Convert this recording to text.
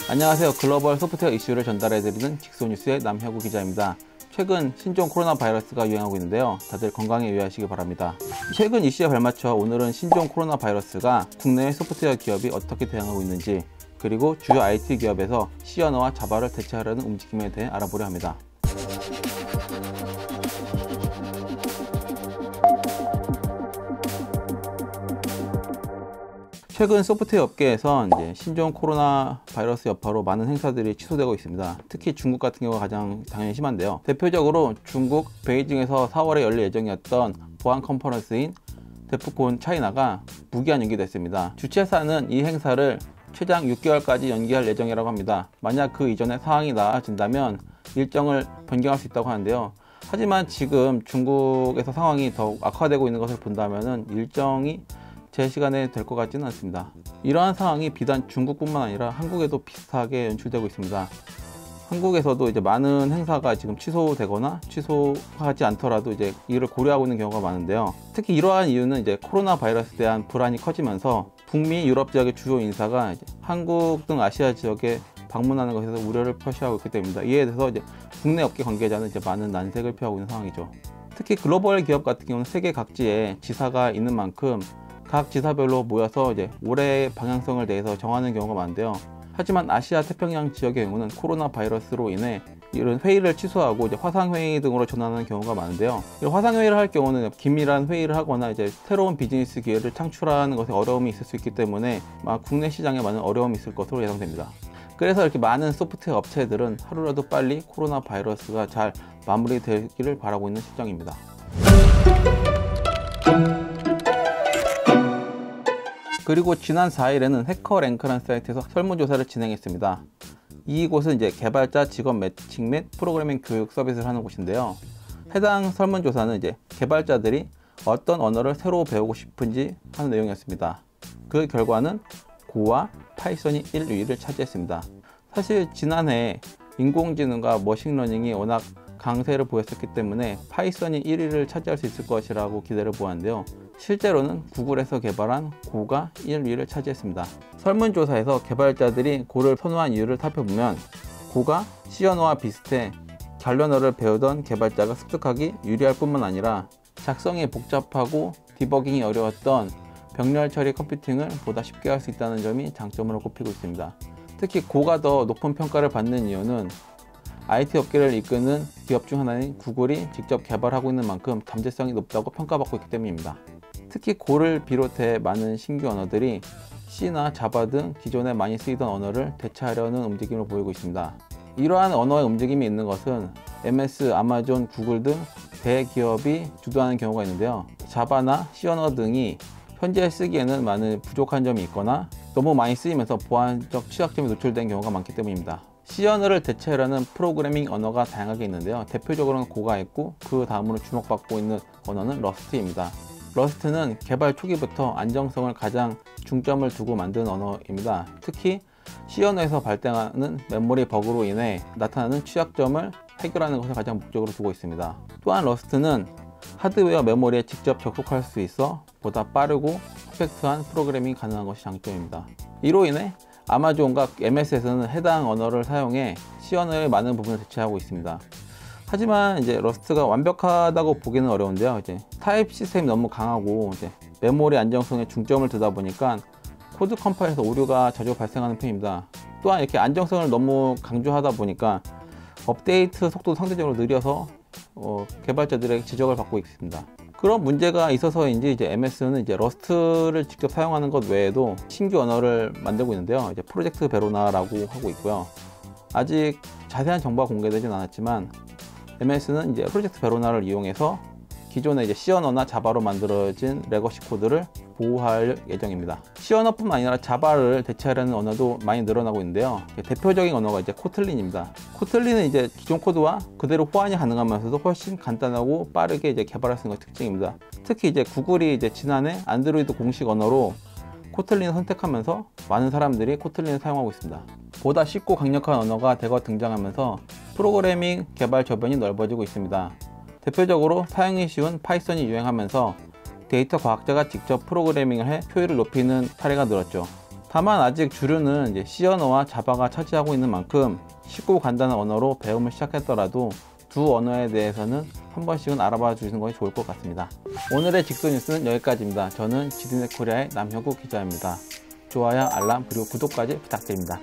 안녕하세요. 글로벌 소프트웨어 이슈를 전달해드리는 긱스뉴스의 남혁우 기자입니다. 최근 신종 코로나 바이러스가 유행하고 있는데요. 다들 건강에 유의하시기 바랍니다. 최근 이슈에 발맞춰 오늘은 신종 코로나 바이러스가 국내의 소프트웨어 기업이 어떻게 대응하고 있는지, 그리고 주요 IT 기업에서 C 언어와 자바를 대체하려는 움직임에 대해 알아보려 합니다. 최근 소프트웨어 업계에선 신종 코로나 바이러스 여파로 많은 행사들이 취소되고 있습니다. 특히 중국 같은 경우가 가장 당연히 심한데요. 대표적으로 중국 베이징에서 4월에 열릴 예정이었던 보안 컨퍼런스인 데프콘 차이나가 무기한 연기됐습니다. 주최사는 이 행사를 최장 6개월까지 연기할 예정이라고 합니다. 만약 그 이전에 상황이 나아진다면 일정을 변경할 수 있다고 하는데요. 하지만 지금 중국에서 상황이 더욱 악화되고 있는 것을 본다면 일정이 제 시간에 될 것 같지는 않습니다. 이러한 상황이 비단 중국뿐만 아니라 한국에도 비슷하게 연출되고 있습니다. 한국에서도 많은 행사가 지금 취소되거나 취소하지 않더라도 이를 고려하고 있는 경우가 많은데요. 특히 이러한 이유는 코로나 바이러스에 대한 불안이 커지면서 북미 유럽 지역의 주요 인사가 한국 등 아시아 지역에 방문하는 것에서 우려를 표시하고 있기 때문입니다. 이에 대해서 국내 업계 관계자는 많은 난색을 표하고 있는 상황이죠. 특히 글로벌 기업 같은 경우는 세계 각지에 지사가 있는 만큼 각 지사별로 모여서 올해의 방향성을 대해서 정하는 경우가 많은데요. 하지만 아시아 태평양 지역의 경우는 코로나 바이러스로 인해 이런 회의를 취소하고 화상회의 등으로 전환하는 경우가 많은데요. 화상회의를 할 경우는 긴밀한 회의를 하거나 새로운 비즈니스 기회를 창출하는 것에 어려움이 있을 수 있기 때문에 국내 시장에 많은 어려움이 있을 것으로 예상됩니다. 그래서 이렇게 많은 소프트웨어 업체들은 하루라도 빨리 코로나 바이러스가 잘 마무리되기를 바라고 있는 실정입니다. 그리고 지난 4일에는 해커랭크라는 사이트에서 설문조사를 진행했습니다. 이곳은 개발자 직업 매칭 및 프로그래밍 교육 서비스를 하는 곳인데요. 해당 설문조사는 개발자들이 어떤 언어를 새로 배우고 싶은지 하는 내용이었습니다. 그 결과는 고와 파이썬이 1위를 차지했습니다. 사실 지난해 인공지능과 머신러닝이 워낙 강세를 보였었기 때문에 파이썬이 1위를 차지할 수 있을 것이라고 기대를 보았는데요. 실제로는 구글에서 개발한 고가 1위를 차지했습니다. 설문조사에서 개발자들이 고를 선호한 이유를 살펴보면 고가 C 언어와 비슷해 관련어를 배우던 개발자가 습득하기 유리할 뿐만 아니라 작성이 복잡하고 디버깅이 어려웠던 병렬 처리 컴퓨팅을 보다 쉽게 할 수 있다는 점이 장점으로 꼽히고 있습니다. 특히 고가 더 높은 평가를 받는 이유는 IT 업계를 이끄는 기업 중 하나인 구글이 직접 개발하고 있는 만큼 잠재성이 높다고 평가받고 있기 때문입니다. 특히 고를 비롯해 많은 신규 언어들이 C나 자바 등 기존에 많이 쓰이던 언어를 대체하려는 움직임을 보이고 있습니다. 이러한 언어의 움직임이 있는 것은 MS, 아마존, 구글 등 대기업이 주도하는 경우가 있는데요. 자바나 C 언어 등이 현재 쓰기에는 많은 부족한 점이 있거나 너무 많이 쓰이면서 보안적 취약점이 노출된 경우가 많기 때문입니다. C 언어를 대체하려는 프로그래밍 언어가 다양하게 있는데요. 대표적으로는 고가 있고 그 다음으로 주목받고 있는 언어는 러스트입니다. 러스트는 개발 초기부터 안정성을 가장 중점을 두고 만든 언어입니다. 특히 C 언어에서 발생하는 메모리 버그로 인해 나타나는 취약점을 해결하는 것을 가장 목적으로 두고 있습니다. 또한 러스트는 하드웨어 메모리에 직접 접속할 수 있어 보다 빠르고 퍼펙트한 프로그래밍이 가능한 것이 장점입니다. 이로 인해 아마존과 MS에서는 해당 언어를 사용해 C 언어의 많은 부분을 대체하고 있습니다. 하지만 러스트가 완벽하다고 보기는 어려운데요. 타입 시스템이 너무 강하고 메모리 안정성에 중점을 두다 보니까 코드 컴파일에서 오류가 자주 발생하는 편입니다. 또한 이렇게 안정성을 너무 강조하다 보니까 업데이트 속도도 상대적으로 느려서 개발자들의 지적을 받고 있습니다. 그런 문제가 있어서인지 MS는 러스트를 직접 사용하는 것 외에도 신규 언어를 만들고 있는데요. 프로젝트 베로나라고 하고 있고요. 아직 자세한 정보가 공개되진 않았지만 MS는 프로젝트 베로나를 이용해서 기존의 C 언어나 자바로 만들어진 레거시 코드를 보호할 예정입니다. C 언어뿐만 아니라 자바를 대체하려는 언어도 많이 늘어나고 있는데요. 대표적인 언어가 코틀린입니다. 코틀린은 기존 코드와 그대로 호환이 가능하면서도 훨씬 간단하고 빠르게 개발할 수 있는 것이 특징입니다. 특히 구글이 지난해 안드로이드 공식 언어로 코틀린을 선택하면서 많은 사람들이 코틀린을 사용하고 있습니다. 보다 쉽고 강력한 언어가 대거 등장하면서 프로그래밍 개발 저변이 넓어지고 있습니다. 대표적으로 사용이 쉬운 파이썬이 유행하면서 데이터 과학자가 직접 프로그래밍을 해 효율을 높이는 사례가 늘었죠. 다만 아직 주류는 이제 C 언어와 자바가 차지하고 있는 만큼 쉽고 간단한 언어로 배움을 시작했더라도 두 언어에 대해서는 한 번씩은 알아봐 주시는 것이 좋을 것 같습니다. 오늘의 직소 뉴스는 여기까지입니다. 저는 GDNet 코리아의 남혁우 기자입니다. 좋아요, 알람, 그리고 구독까지 부탁드립니다.